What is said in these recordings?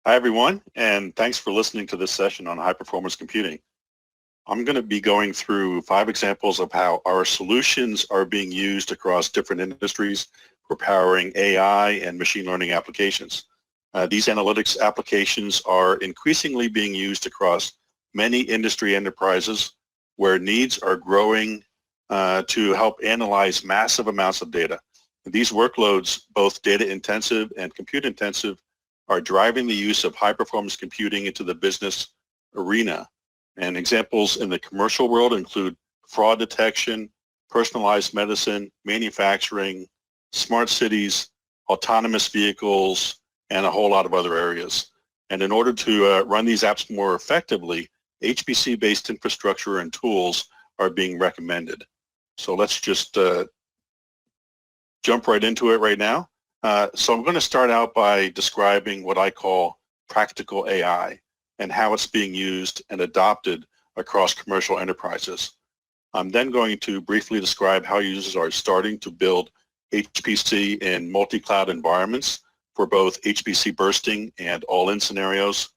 Hi everyone, and thanks for listening to this session on high performance computing. I'm going to be going through 5 examples of how our solutions are being used across different industries for powering AI and machine learning applications. These analytics applications are increasingly being used across many industry enterprises where needs are growing to help analyze massive amounts of data. These workloads, both data intensive and compute intensive, are driving the use of high-performance computing into the business arena. And examples in the commercial world include fraud detection, personalized medicine, manufacturing, smart cities, autonomous vehicles, and a whole lot of other areas. And in order to run these apps more effectively, HPC-based infrastructure and tools are being recommended. So let's just jump right into it right now. So I'm going to start out by describing what I call practical AI and how it's being used and adopted across commercial enterprises. I'm then going to briefly describe how users are starting to build HPC in multi-cloud environments for both HPC bursting and all-in scenarios.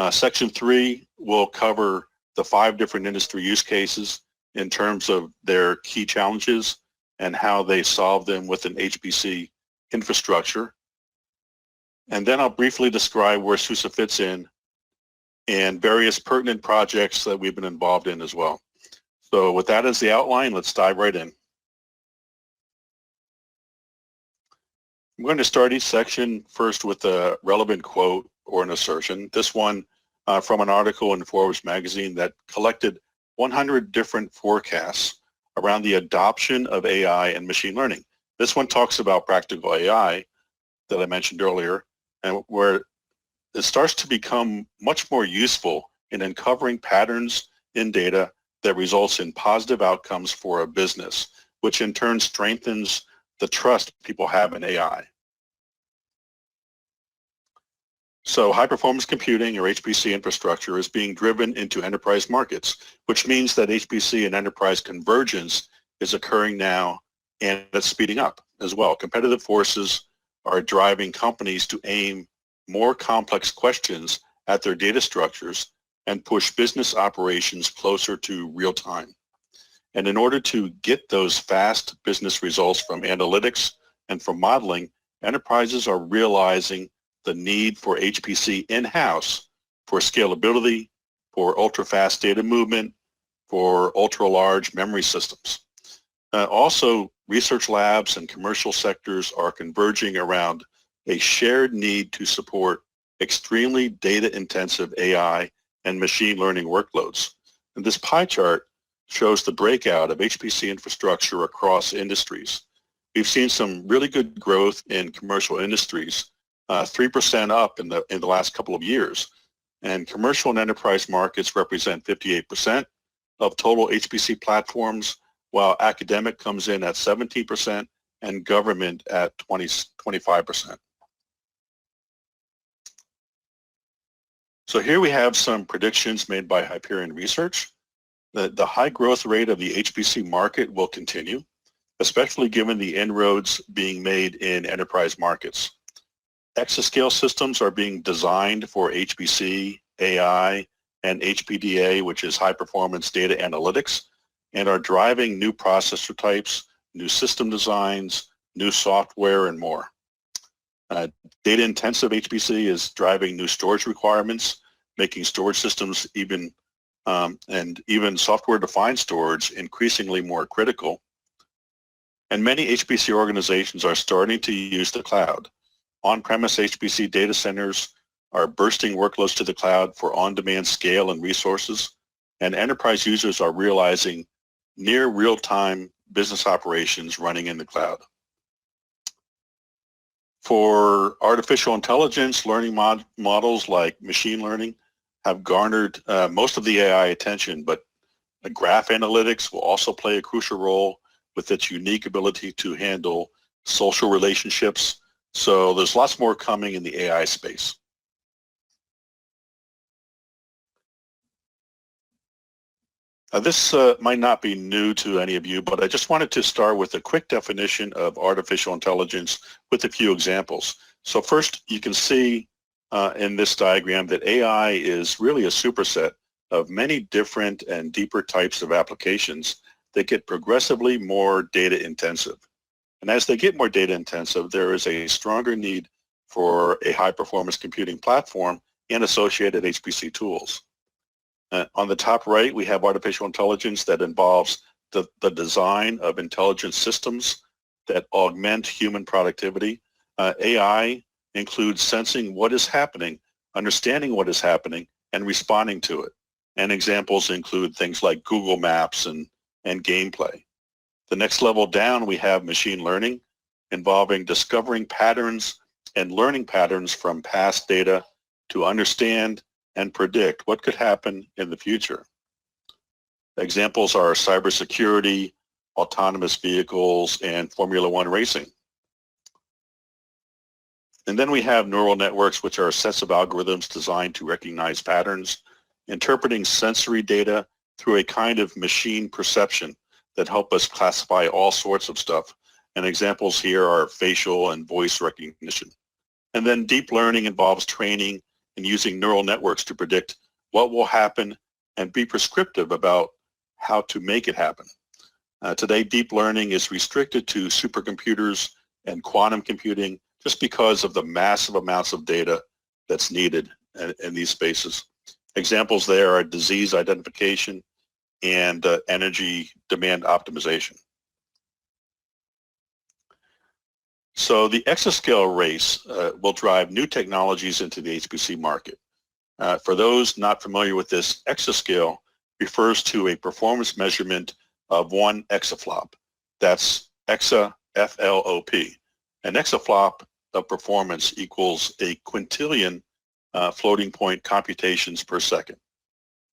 Section 3 will cover the 5 different industry use cases in terms of their key challenges and how they solve them with an HPC infrastructure. And then I'll briefly describe where SUSE fits in and various pertinent projects that we've been involved in as well. So with that as the outline, let's dive right in. I'm going to start each section first with a relevant quote or an assertion. This one from an article in Forbes magazine that collected 100 different forecasts around the adoption of AI and machine learning. This one talks about practical AI that I mentioned earlier, and where it starts to become much more useful in uncovering patterns in data that results in positive outcomes for a business, which in turn strengthens the trust people have in AI. So high-performance computing, or HPC infrastructure, is being driven into enterprise markets, which means that HPC and enterprise convergence is occurring now, and it's speeding up as well. Competitive forces are driving companies to aim more complex questions at their data structures and push business operations closer to real time. And in order to get those fast business results from analytics and from modeling, enterprises are realizing the need for HPC in-house for scalability, for ultra-fast data movement, for ultra-large memory systems. Also, research labs and commercial sectors are converging around a shared need to support extremely data-intensive AI and machine learning workloads. And this pie chart shows the breakout of HPC infrastructure across industries. We've seen some really good growth in commercial industries, 3% up in the last couple of years. And commercial and enterprise markets represent 58% of total HPC platforms, while academic comes in at 17% and government at 25%. So here we have some predictions made by Hyperion Research. The high growth rate of the HPC market will continue, especially given the inroads being made in enterprise markets. Exascale systems are being designed for HPC, AI, and HPDA, which is high performance data analytics, and are driving new processor types, new system designs, new software, and more. Data intensive HPC is driving new storage requirements, making storage systems and even software defined storage increasingly more critical. And many HPC organizations are starting to use the cloud. On-premise HPC data centers are bursting workloads to the cloud for on-demand scale and resources, and enterprise users are realizing near real-time business operations running in the cloud. For artificial intelligence, learning models like machine learning have garnered most of the AI attention, but graph analytics will also play a crucial role with its unique ability to handle social relationships. So there's lots more coming in the AI space. This might not be new to any of you, but I just wanted to start with a quick definition of artificial intelligence with a few examples. So first, you can see in this diagram that AI is really a superset of many different and deeper types of applications that get progressively more data intensive. And as they get more data intensive, there is a stronger need for a high performance computing platform and associated HPC tools. On the top right, we have artificial intelligence that involves the design of intelligent systems that augment human productivity. AI includes sensing what is happening, understanding what is happening, and responding to it. And examples include things like Google Maps and gameplay. The next level down, we have machine learning involving discovering patterns and learning patterns from past data to understand and predict what could happen in the future. Examples are cybersecurity, autonomous vehicles, and Formula One racing. And then we have neural networks, which are sets of algorithms designed to recognize patterns, interpreting sensory data through a kind of machine perception that help us classify all sorts of stuff. And examples here are facial and voice recognition. And then deep learning involves training and using neural networks to predict what will happen and be prescriptive about how to make it happen. Today, deep learning is restricted to supercomputers and quantum computing just because of the massive amounts of data that's needed in these spaces. Examples there are disease identification and energy demand optimization. So the Exascale race will drive new technologies into the HPC market. For those not familiar with this, Exascale refers to a performance measurement of 1 exaflop. That's exa, F-L-O-P. An exaflop of performance equals a quintillion floating point computations per second.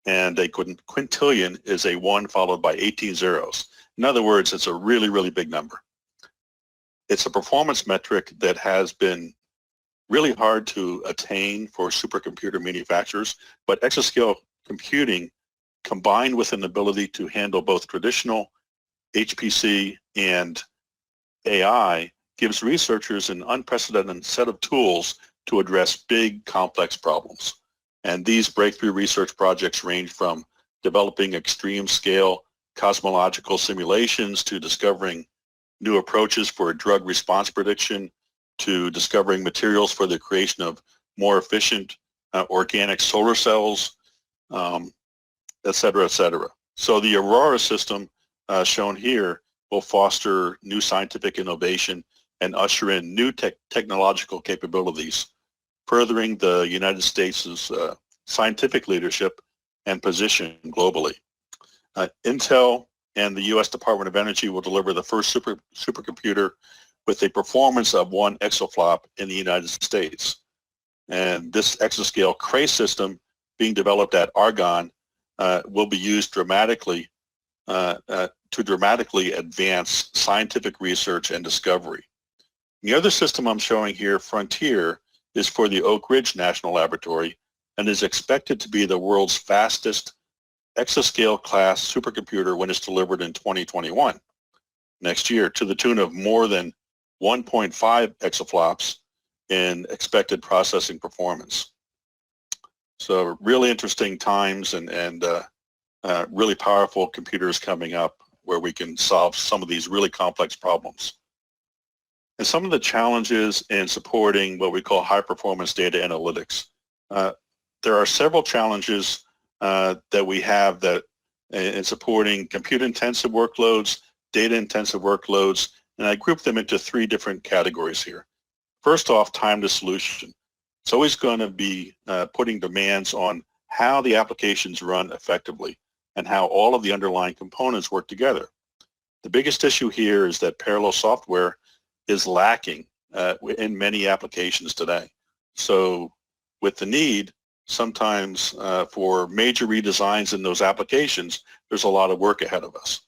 And a quintillion is a 1 followed by 18 zeros. In other words, it's a really, really big number. It's a performance metric that has been really hard to attain for supercomputer manufacturers, but exascale computing combined with an ability to handle both traditional HPC and AI gives researchers an unprecedented set of tools to address big, complex problems. And these breakthrough research projects range from developing extreme scale cosmological simulations to discovering new approaches for drug response prediction to discovering materials for the creation of more efficient organic solar cells, et cetera, et cetera. So the Aurora system shown here will foster new scientific innovation and usher in new technological capabilities, furthering the United States' scientific leadership and position globally. Intel and the U.S. Department of Energy will deliver the first supercomputer with a performance of 1 exaflop in the United States. And this exascale Cray system being developed at Argonne will be used dramatically to dramatically advance scientific research and discovery. The other system I'm showing here, Frontier, is for the Oak Ridge National Laboratory and is expected to be the world's fastest exascale class supercomputer when it's delivered in 2021, next year, to the tune of more than 1.5 exaflops in expected processing performance. So really interesting times and really powerful computers coming up where we can solve some of these really complex problems. And some of the challenges in supporting what we call high performance data analytics. There are several challenges that we have that in supporting compute intensive workloads, data intensive workloads, and I group them into 3 different categories here. First off, time to solution. It's always going to be putting demands on how the applications run effectively and how all of the underlying components work together. The biggest issue here is that parallel software is lacking in many applications today. So with the need, sometimes for major redesigns in those applications, there's a lot of work ahead of us.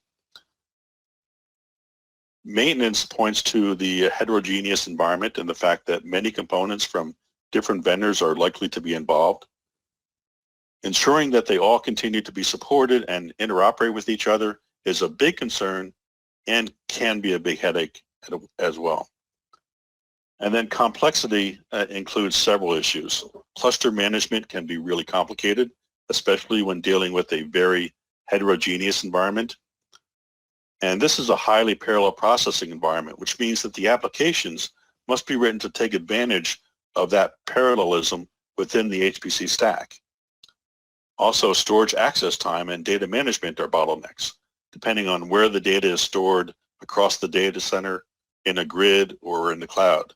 Maintenance points to the heterogeneous environment and the fact that many components from different vendors are likely to be involved. Ensuring that they all continue to be supported and interoperate with each other is a big concern and can be a big headache as well. And then complexity includes several issues. Cluster management can be really complicated, especially when dealing with a very heterogeneous environment. And this is a highly parallel processing environment, which means that the applications must be written to take advantage of that parallelism within the HPC stack. Also, storage access time and data management are bottlenecks, depending on where the data is stored across the data center, in a grid, or in the cloud.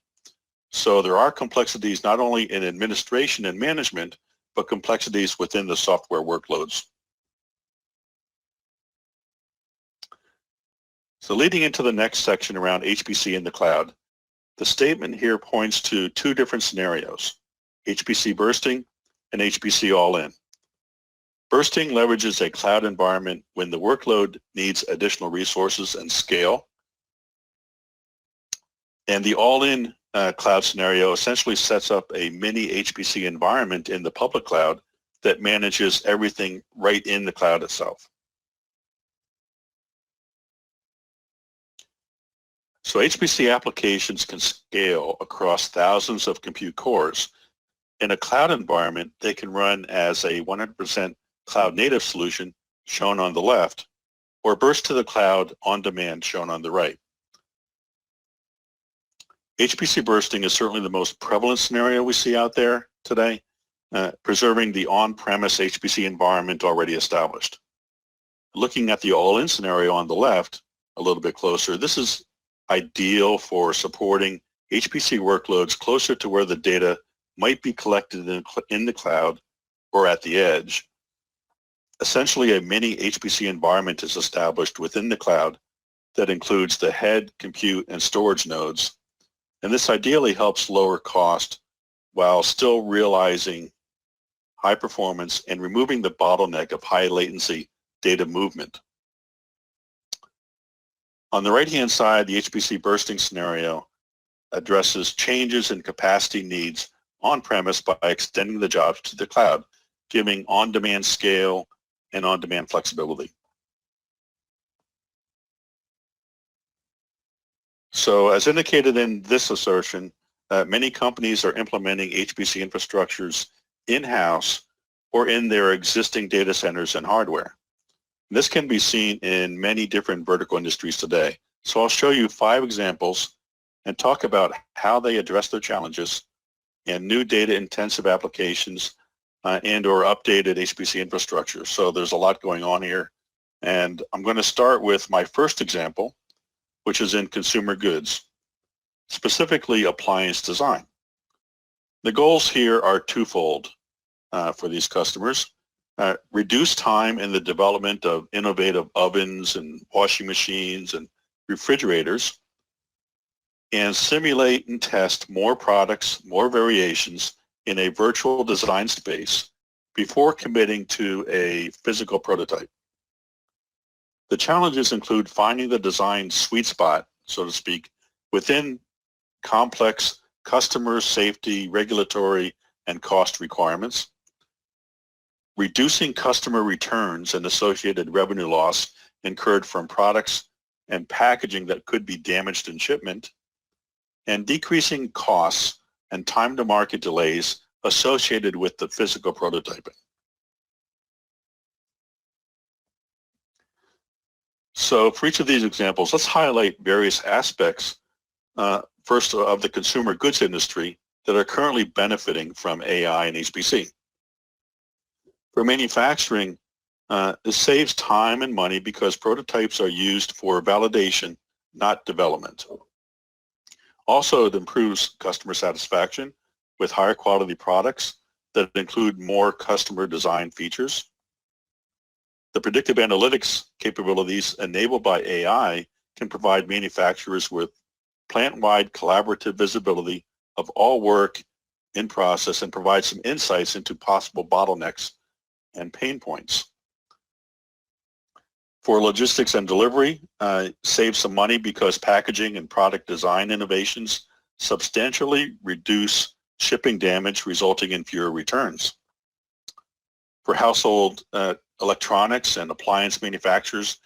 So there are complexities not only in administration and management, but complexities within the software workloads. So leading into the next section around HPC in the cloud, the statement here points to two different scenarios, HPC bursting and HPC all-in. Bursting leverages a cloud environment when the workload needs additional resources and scale. And the all-in cloud scenario essentially sets up a mini HPC environment in the public cloud that manages everything right in the cloud itself. So HPC applications can scale across thousands of compute cores. In a cloud environment, they can run as a 100% cloud native solution shown on the left, or burst to the cloud on demand shown on the right. HPC bursting is certainly the most prevalent scenario we see out there today, preserving the on-premise HPC environment already established. Looking at the all-in scenario on the left a little bit closer, this is ideal for supporting HPC workloads closer to where the data might be collected in the cloud or at the edge. Essentially, a mini HPC environment is established within the cloud that includes the head, compute, and storage nodes. And this ideally helps lower cost while still realizing high performance and removing the bottleneck of high latency data movement. On the right-hand side, the HPC bursting scenario addresses changes in capacity needs on-premise by extending the jobs to the cloud, giving on-demand scale and on-demand flexibility. So as indicated in this assertion, many companies are implementing HPC infrastructures in-house or in their existing data centers and hardware. This can be seen in many different vertical industries today. So I'll show you 5 examples and talk about how they address their challenges and new data-intensive applications and or updated HPC infrastructure. So there's a lot going on here. And I'm going to start with my first example, which is in consumer goods, specifically appliance design. The goals here are twofold for these customers. Reduce time in the development of innovative ovens and washing machines and refrigerators, and simulate and test more products, more variations in a virtual design space before committing to a physical prototype. The challenges include finding the design sweet spot, so to speak, within complex customer safety, regulatory, and cost requirements, reducing customer returns and associated revenue loss incurred from products and packaging that could be damaged in shipment, and decreasing costs and time to market delays associated with the physical prototyping. So for each of these examples, let's highlight various aspects, first of the consumer goods industry that are currently benefiting from AI and HPC. For manufacturing, this saves time and money because prototypes are used for validation, not development. Also, it improves customer satisfaction with higher quality products that include more customer design features. The predictive analytics capabilities enabled by AI can provide manufacturers with plant-wide collaborative visibility of all work in process and provide some insights into possible bottlenecks and pain points. For logistics and delivery, save some money because packaging and product design innovations substantially reduce shipping damage, resulting in fewer returns. For household electronics and appliance manufacturers,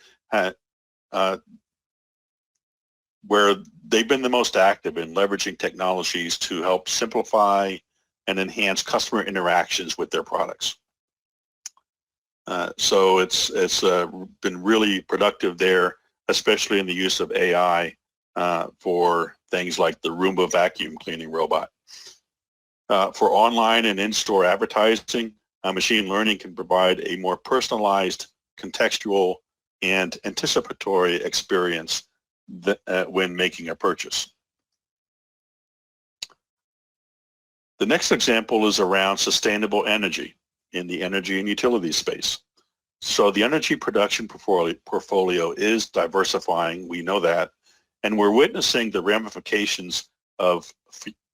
where they've been the most active in leveraging technologies to help simplify and enhance customer interactions with their products. So it's been really productive there, especially in the use of AI for things like the Roomba vacuum cleaning robot. For online and in-store advertising, machine learning can provide a more personalized, contextual, and anticipatory experience when making a purchase. The next example is around sustainable energy in the energy and utility space. So the energy production portfolio is diversifying, we know that, and we're witnessing the ramifications of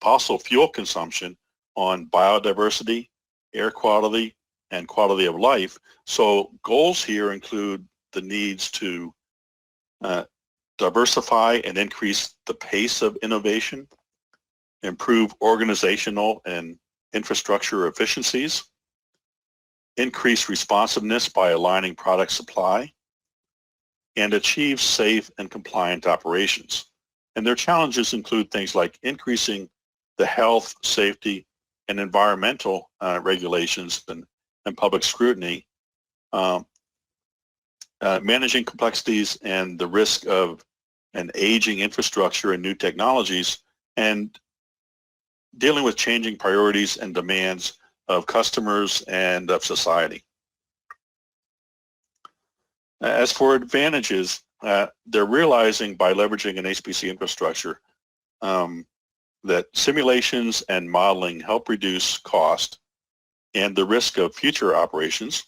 fossil fuel consumption on biodiversity, air quality, and quality of life. So goals here include the needs to diversify and increase the pace of innovation, improve organizational and infrastructure efficiencies, increase responsiveness by aligning product supply, and achieve safe and compliant operations. And their challenges include things like increasing the health, safety, and environmental regulations and public scrutiny, managing complexities and the risk of an aging infrastructure and new technologies, and dealing with changing priorities and demands of customers and of society. As for advantages, they're realizing by leveraging an HPC infrastructure that simulations and modeling help reduce cost and the risk of future operations.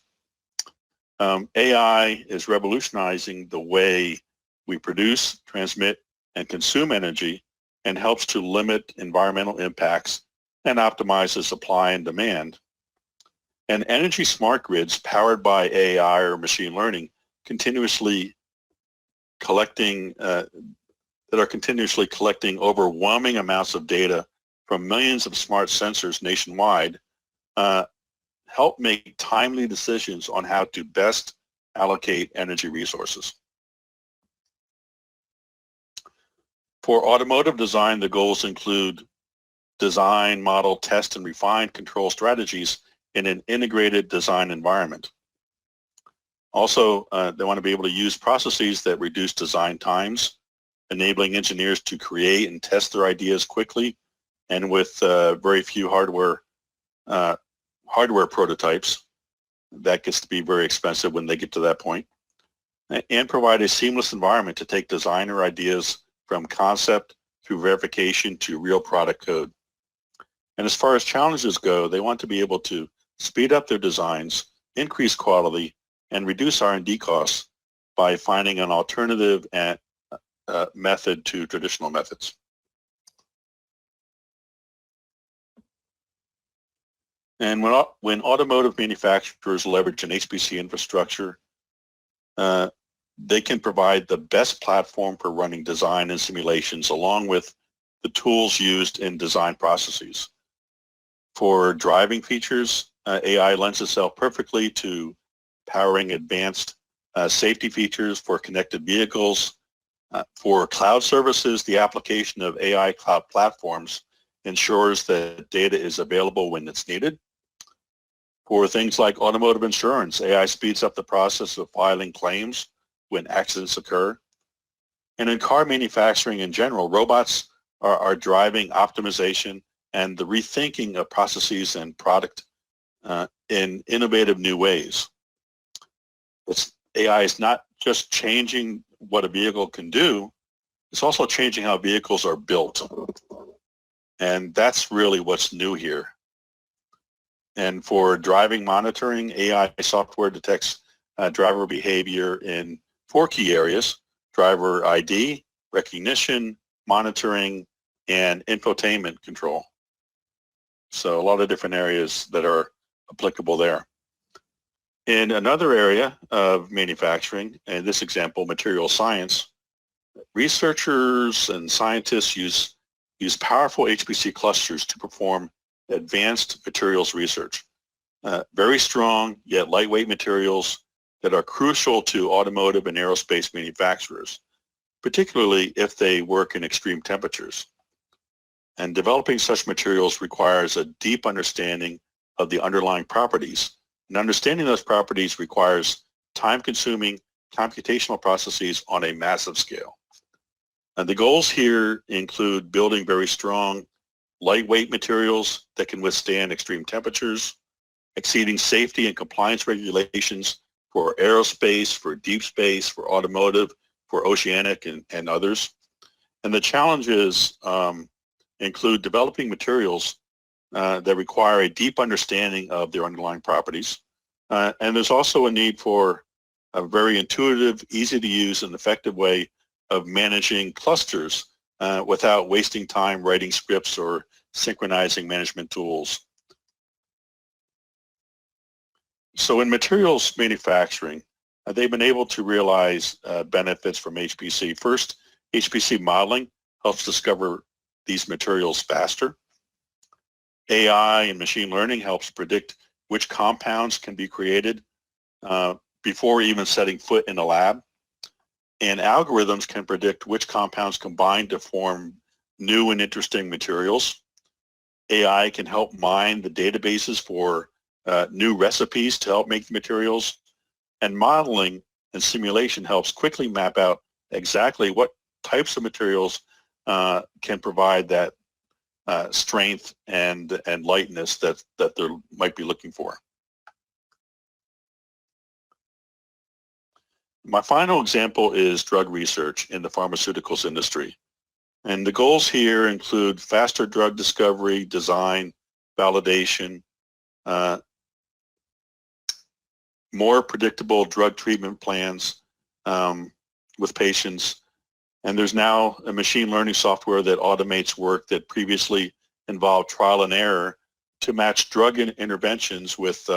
AI is revolutionizing the way we produce, transmit, and consume energy, and helps to limit environmental impacts and optimize the supply and demand. And energy smart grids powered by AI or machine learning continuously collecting overwhelming amounts of data from millions of smart sensors nationwide help make timely decisions on how to best allocate energy resources. For automotive design, the goals include design, model, test, and refine control strategies in an integrated design environment. Also, they want to be able to use processes that reduce design times, enabling engineers to create and test their ideas quickly and with very few hardware prototypes. That gets to be very expensive when they get to that point. And provide a seamless environment to take designer ideas from concept through verification to real product code. And as far as challenges go, they want to be able to speed up their designs, increase quality, and reduce R&D costs by finding an alternative method to traditional methods. And when automotive manufacturers leverage an HPC infrastructure, they can provide the best platform for running design and simulations along with the tools used in design processes. For driving features, AI lends itself perfectly to powering advanced safety features for connected vehicles. For cloud services, the application of AI cloud platforms ensures that data is available when it's needed. For things like automotive insurance, AI speeds up the process of filing claims when accidents occur. And in car manufacturing in general, robots are driving optimization and the rethinking of processes and product in innovative new ways. AI is not just changing what a vehicle can do, it's also changing how vehicles are built. And that's really what's new here. And for driving monitoring, AI software detects driver behavior in 4 key areas: driver ID, recognition, monitoring, and infotainment control. So a lot of different areas that are applicable there. In another area of manufacturing, in this example, material science, researchers and scientists use powerful HPC clusters to perform advanced materials research. Very strong yet lightweight materials that are crucial to automotive and aerospace manufacturers, particularly if they work in extreme temperatures. And developing such materials requires a deep understanding of the underlying properties. And understanding those properties requires time-consuming computational processes on a massive scale. And the goals here include building very strong, lightweight materials that can withstand extreme temperatures, exceeding safety and compliance regulations for aerospace, for deep space, for automotive, for oceanic, and others. And the challenges include developing materials that require a deep understanding of their underlying properties. And there's also a need for a very intuitive, easy to use, and effective way of managing clusters without wasting time writing scripts or synchronizing management tools. So in materials manufacturing, they've been able to realize benefits from HPC. First, HPC modeling helps discover these materials faster. AI and machine learning helps predict which compounds can be created before even setting foot in a lab. And algorithms can predict which compounds combine to form new and interesting materials. AI can help mine the databases for new recipes to help make the materials. And modeling and simulation helps quickly map out exactly what types of materials can provide that strength and lightness that they might be looking for. My final example is drug research in the pharmaceuticals industry. And the goals here include faster drug discovery, design, validation, more predictable drug treatment plans with patients. And there's now a machine learning software that automates work that previously involved trial and error to match drug interventions with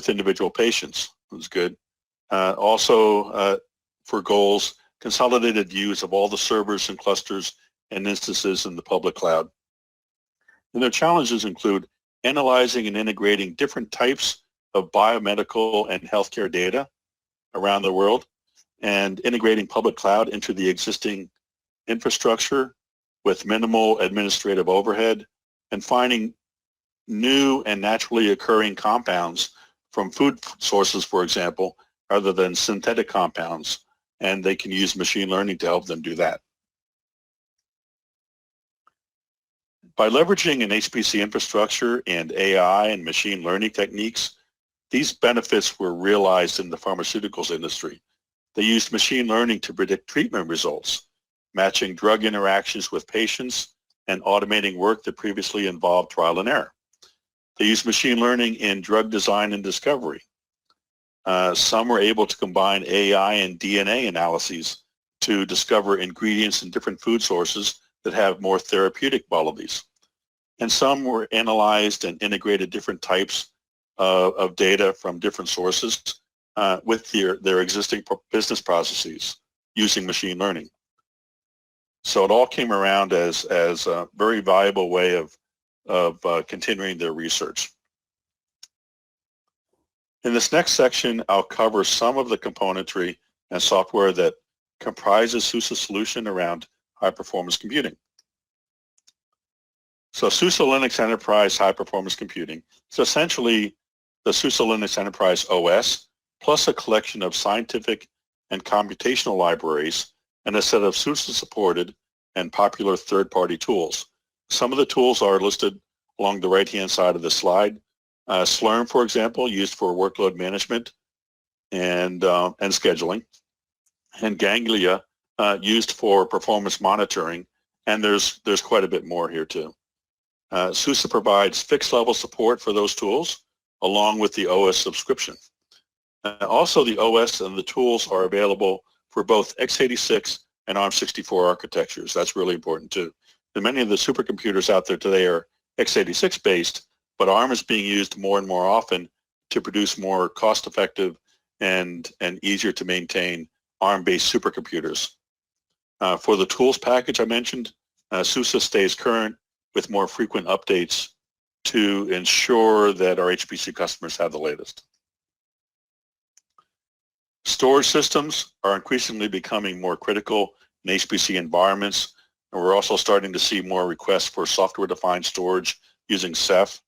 individual patients. It was good. Also, for goals, consolidated views of all the servers and clusters and instances in the public cloud. And their challenges include analyzing and integrating different types of biomedical and healthcare data around the world, and integrating public cloud into the existing infrastructure with minimal administrative overhead, and finding new and naturally occurring compounds from food sources, for example, rather than synthetic compounds, and they can use machine learning to help them do that. By leveraging an HPC infrastructure and AI and machine learning techniques, these benefits were realized in the pharmaceuticals industry. They used machine learning to predict treatment results, matching drug interactions with patients, and automating work that previously involved trial and error. They used machine learning in drug design and discovery. Some were able to combine AI and DNA analyses to discover ingredients in different food sources that have more therapeutic qualities. And some were analyzed and integrated different types of data from different sources with their existing business processes using machine learning. So it all came around as a very valuable way of continuing their research. In this next section, I'll cover some of the componentry and software that comprises SUSE's solution around high-performance computing. So SUSE Linux Enterprise High Performance Computing is essentially the SUSE Linux Enterprise OS plus a collection of scientific and computational libraries and a set of SUSE-supported and popular third-party tools. Some of the tools are listed along the right-hand side of the slide. Slurm, for example, used for workload management and scheduling, and Ganglia, used for performance monitoring, and there's quite a bit more here too. SUSE provides fixed-level support for those tools, along with the OS subscription. Also, the OS and the tools are available for both x86 and ARM64 architectures. That's really important too. And many of the supercomputers out there today are x86 based, but ARM is being used more and more often to produce more cost-effective and easier to maintain ARM-based supercomputers. For the tools package I mentioned, SUSE stays current with more frequent updates to ensure that our HPC customers have the latest. Storage systems are increasingly becoming more critical in HPC environments, and we're also starting to see more requests for software-defined storage using Ceph.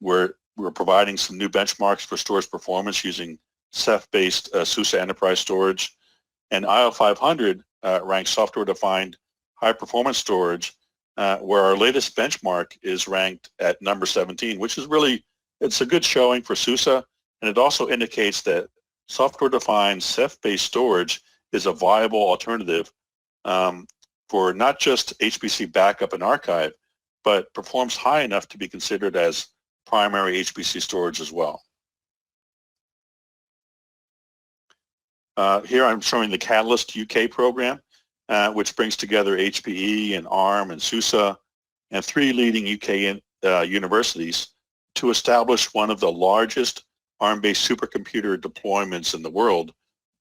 We're providing some new benchmarks for storage performance using Ceph-based SUSE enterprise storage, and IO500 ranks software-defined high-performance storage, where our latest benchmark is ranked at number 17, which is really, it's a good showing for SUSE, and it also indicates that software-defined Ceph-based storage is a viable alternative for not just HPC backup and archive, but performs high enough to be considered as primary HPC storage as well. Here I'm showing the Catalyst UK program, which brings together HPE and ARM and SUSE and 3 leading UK universities to establish one of the largest ARM-based supercomputer deployments in the world.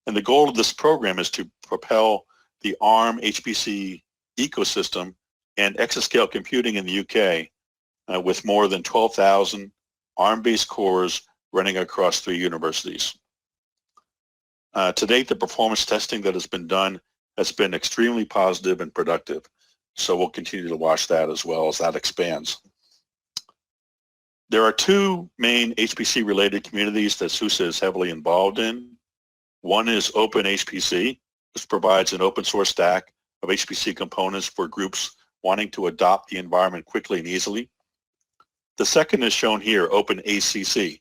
And the goal of this program is to propel the ARM HPC ecosystem and Exascale computing in the UK with more than 12,000 ARM-based cores running across 3 universities. To date, the performance testing that has been done has been extremely positive and productive. So we'll continue to watch that as well as that expands. There are 2 main HPC-related communities that SUSE is heavily involved in. One is Open HPC, which provides an open source stack of HPC components for groups wanting to adopt the environment quickly and easily. The second is shown here, Open ACC,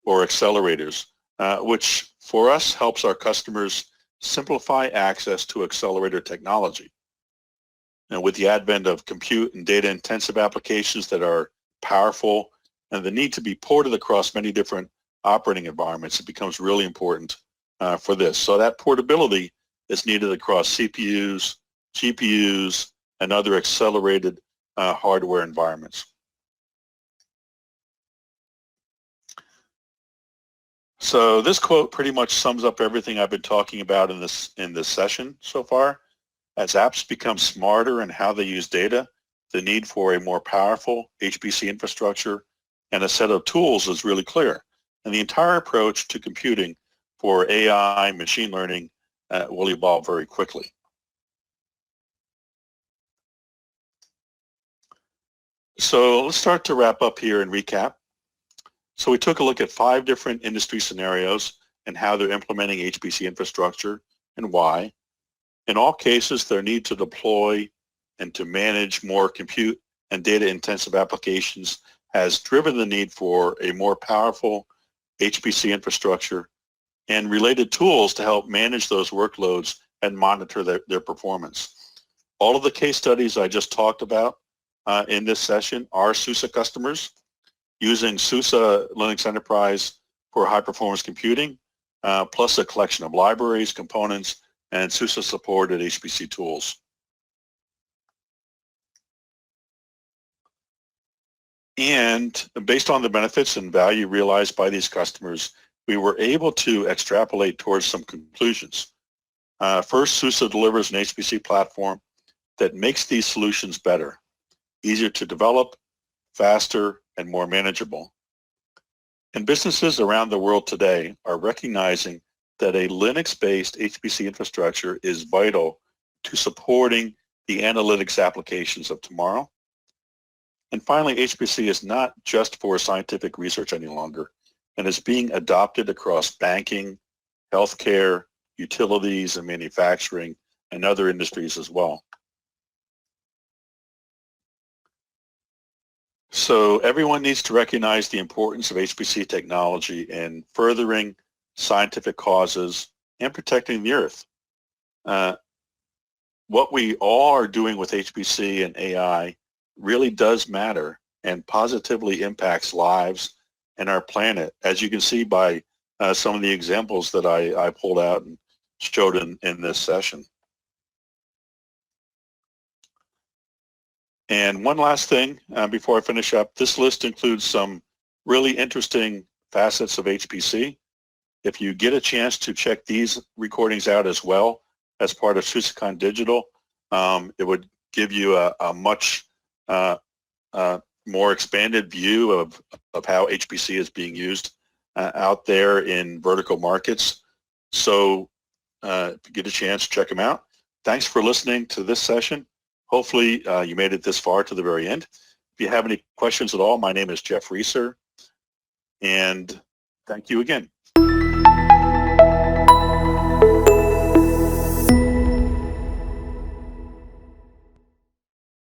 or accelerators, which for us helps our customers simplify access to accelerator technology. And with the advent of compute and data-intensive applications that are powerful and the need to be ported across many different operating environments, it becomes really important for this. So that portability is needed across CPUs, GPUs, and other accelerated hardware environments. So this quote pretty much sums up everything I've been talking about in this session so far. As apps become smarter in how they use data, the need for a more powerful HPC infrastructure and a set of tools is really clear. And the entire approach to computing for AI, machine learning will evolve very quickly. So let's start to wrap up here and recap. So we took a look at 5 different industry scenarios and how they're implementing HPC infrastructure and why. In all cases, their need to deploy and to manage more compute and data-intensive applications has driven the need for a more powerful HPC infrastructure and related tools to help manage those workloads and monitor their performance. All of the case studies I just talked about in this session are SUSE customers using SUSE Linux Enterprise for high-performance computing, plus a collection of libraries, components, and SUSE-supported HPC tools. And based on the benefits and value realized by these customers, we were able to extrapolate towards some conclusions. First, SUSE delivers an HPC platform that makes these solutions better, easier to develop, faster, and more manageable. And businesses around the world today are recognizing that a Linux-based HPC infrastructure is vital to supporting the analytics applications of tomorrow. And finally, HPC is not just for scientific research any longer and is being adopted across banking, healthcare, utilities, and manufacturing, and other industries as well. So everyone needs to recognize the importance of HPC technology in furthering scientific causes and protecting the Earth. What we all are doing with HPC and AI really does matter and positively impacts lives and our planet, as you can see by some of the examples that I pulled out and showed in this session. And one last thing before I finish up, this list includes some really interesting facets of HPC. If you get a chance to check these recordings out as well as part of SUSECON Digital, it would give you a much more expanded view of how HPC is being used out there in vertical markets. So if you get a chance, check them out. Thanks for listening to this session. Hopefully you made it this far to the very end. If you have any questions at all, my name is Jeff Reeser, and thank you again.